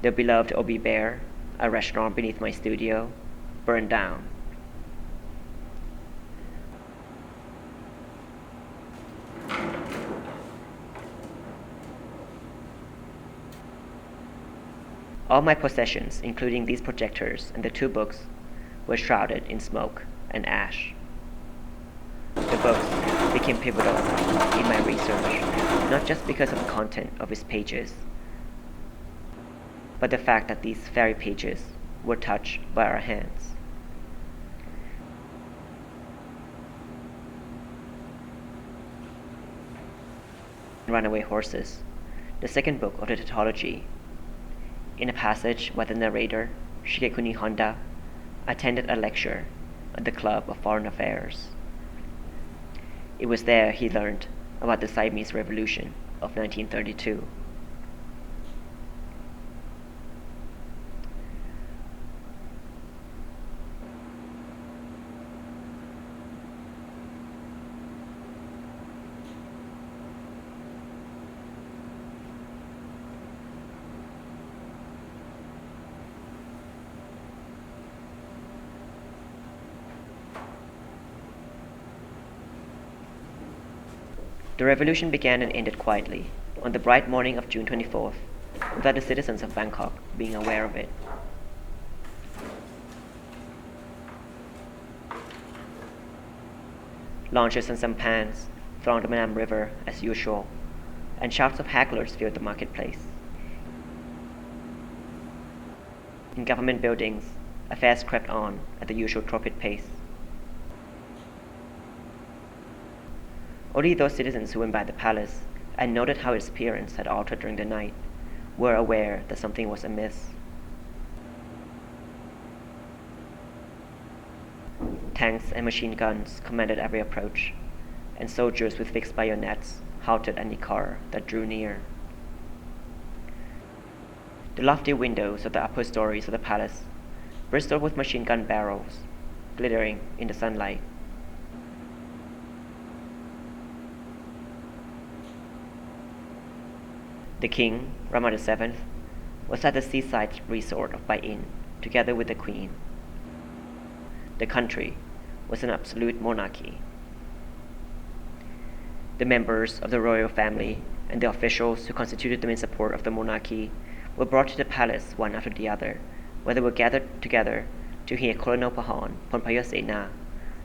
The beloved Obi Bear, a restaurant beneath my studio, burned down. All my possessions, including these projectors and the 2 books, were shrouded in smoke and ash. The books became pivotal in my research, not just because of the content of its pages, but the fact that these very pages were touched by our hands. Runaway Horses, the second book of the tetralogy. In a passage where the narrator, Shigekuni Honda, attended a lecture at the Club of Foreign Affairs. It was there he learned about the Siamese Revolution of 1932. The revolution began and ended quietly, on the bright morning of June 24th, without the citizens of Bangkok being aware of it. Launches and sampans thronged the Manam River as usual, and shouts of hagglers filled the marketplace. In government buildings, affairs crept on at the usual torpid pace. Only those citizens who went by the palace and noted how its appearance had altered during the night were aware that something was amiss. Tanks and machine guns commanded every approach, and soldiers with fixed bayonets halted any car that drew near. The lofty windows of the upper stories of the palace bristled with machine gun barrels, glittering in the sunlight. The King, Rama VII, was at the seaside resort of Bai In, together with the Queen. The country was an absolute monarchy. The members of the royal family and the officials who constituted the main support of the monarchy were brought to the palace one after the other, where they were gathered together to hear Colonel Pahan Ponpayasena,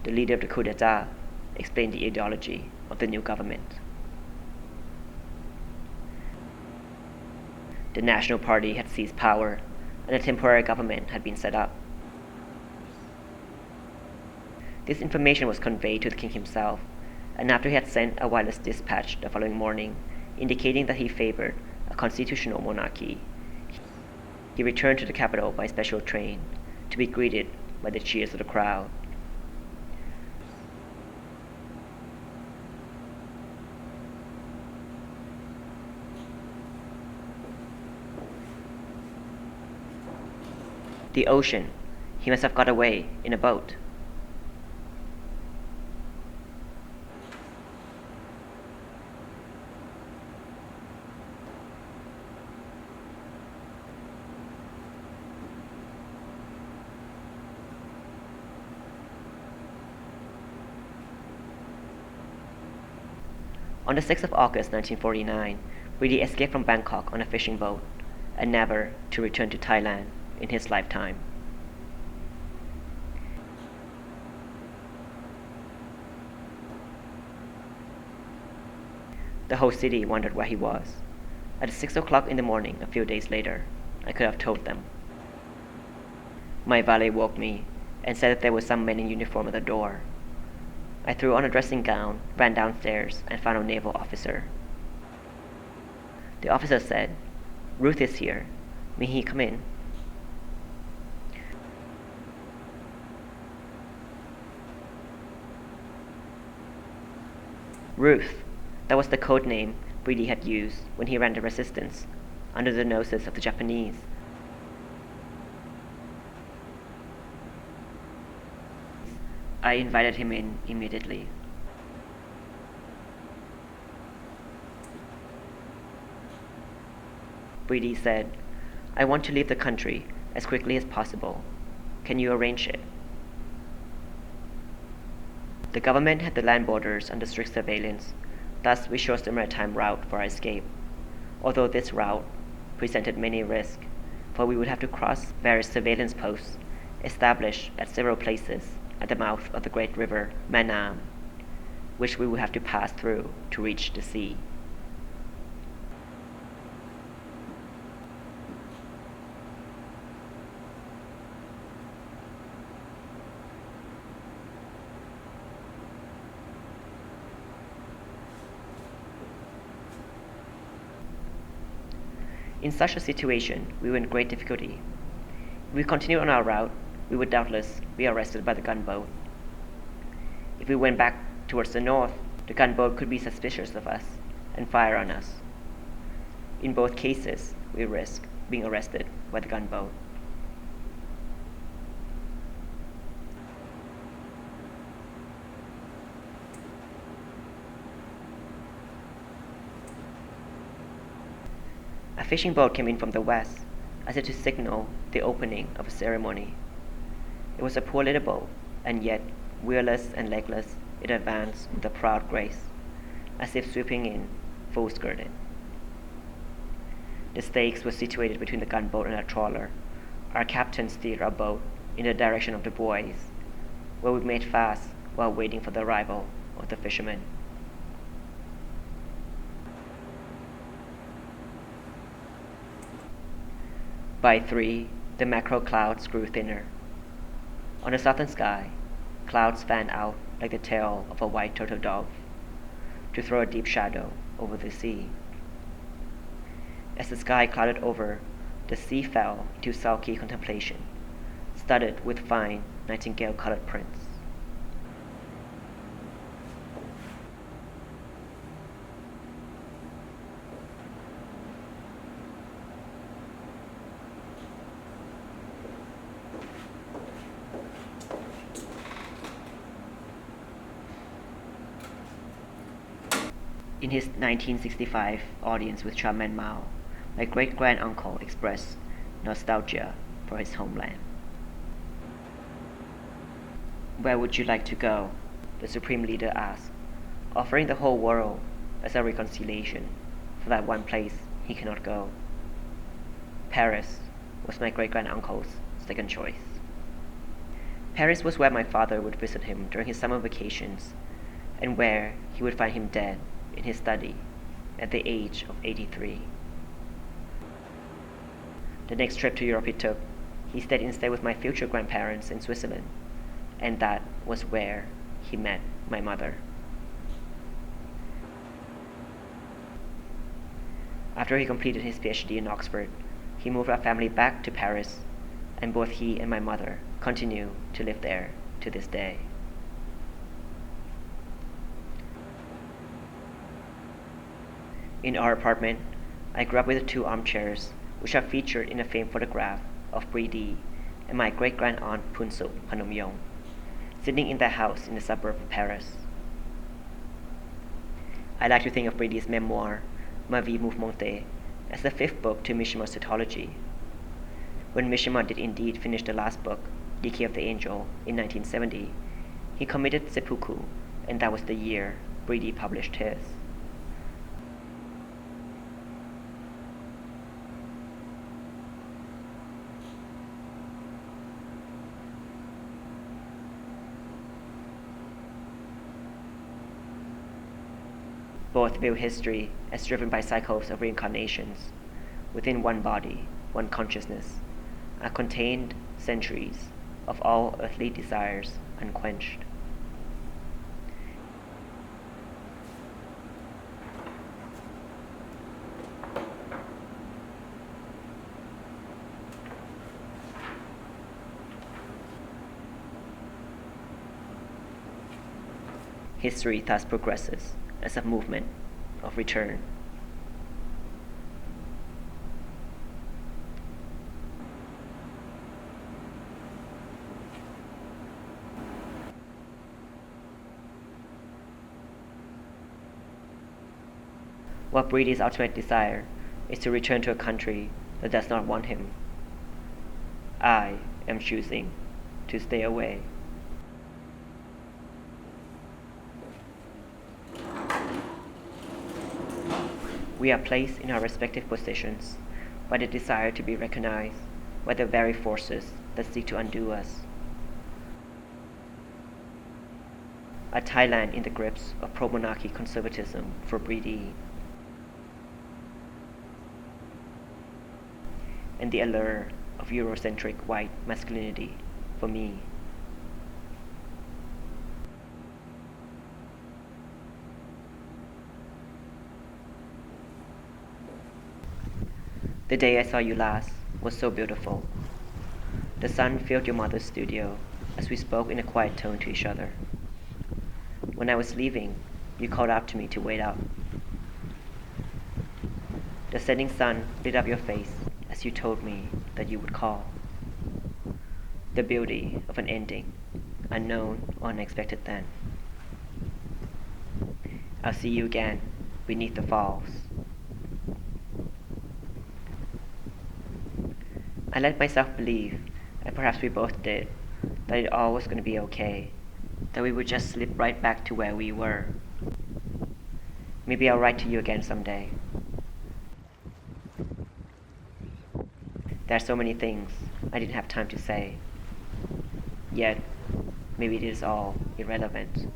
the leader of the coup d'etat, explain the ideology of the new government. The National Party had seized power, and a temporary government had been set up. This information was conveyed to the king himself, and after he had sent a wireless dispatch the following morning, indicating that he favored a constitutional monarchy, he returned to the capital by special train, to be greeted by the cheers of the crowd. The ocean. He must have got away in a boat. On the 6th of August 1949, Pridi escaped from Bangkok on a fishing boat, and never to return to Thailand in his lifetime. The whole city wondered where he was. At 6 o'clock in the morning, a few days later, I could have told them. My valet woke me and said that there was some men in uniform at the door. I threw on a dressing gown, ran downstairs, and found a naval officer. The officer said, "Ruth is here. May he come in?" Ruth. That was the code name Pridi had used when he ran the resistance, under the noses of the Japanese. I invited him in immediately. Pridi said, I want to leave the country as quickly as possible. Can you arrange it? The government had the land borders under strict surveillance, thus we chose the maritime route for our escape, although this route presented many risks, for we would have to cross various surveillance posts established at several places at the mouth of the great river Manam, which we would have to pass through to reach the sea. In such a situation, we were in great difficulty. If we continued on our route, we would doubtless be arrested by the gunboat. If we went back towards the north, the gunboat could be suspicious of us and fire on us. In both cases, we risked being arrested by the gunboat. A fishing boat came in from the west, as if to signal the opening of a ceremony. It was a poor little boat, and yet, wheelless and legless, it advanced with a proud grace, as if sweeping in full-skirted. The stakes were situated between the gunboat and a trawler. Our captain steered our boat in the direction of the buoys, where we made fast while waiting for the arrival of the fishermen. By 3, the mackerel clouds grew thinner. On the southern sky, clouds fanned out like the tail of a white turtle dove, to throw a deep shadow over the sea. As the sky clouded over, the sea fell into sulky contemplation, studded with fine nightingale-colored prints. In his 1965 audience with Chairman Mao, my great-grand-uncle expressed nostalgia for his homeland. "Where would you like to go?" the Supreme Leader asked, offering the whole world as a reconciliation for that one place he cannot go. Paris was my great-grand-uncle's second choice. Paris was where my father would visit him during his summer vacations, and where he would find him dead in his study at the age of 83. The next trip to Europe he took, he stayed instead with my future grandparents in Switzerland, and that was where he met my mother. After he completed his PhD in Oxford, he moved our family back to Paris, and both he and my mother continue to live there to this day. In our apartment, I grew up with the 2 armchairs, which are featured in a famed photograph of Pridi and my great-grand-aunt Phoonsuk Banomyong, sitting in their house in the suburb of Paris. I like to think of Pridi's memoir, Ma vie mouvementée, as the 5th book to Mishima's tetralogy. When Mishima did indeed finish the last book, Decay of the Angel, in 1970, he committed seppuku, and that was the year Pridi published his. Both view history as driven by cycles of reincarnations. Within one body, one consciousness, are contained centuries of all earthly desires unquenched. History thus progresses as a movement of return. What Pridi's ultimate desire is to return to a country that does not want him. I am choosing to stay away. We are placed in our respective positions by the desire to be recognized by the very forces that seek to undo us. A Thailand in the grips of pro-monarchy conservatism for Pridi, and the allure of Eurocentric white masculinity for me. The day I saw you last was so beautiful. The sun filled your mother's studio as we spoke in a quiet tone to each other. When I was leaving, you called out to me to wait up. The setting sun lit up your face as you told me that you would call. The beauty of an ending, unknown or unexpected then. I'll see you again beneath the falls. I let myself believe, and perhaps we both did, that it all was going to be okay, that we would just slip right back to where we were. Maybe I'll write to you again someday. There are so many things I didn't have time to say. Yet, maybe it is all irrelevant.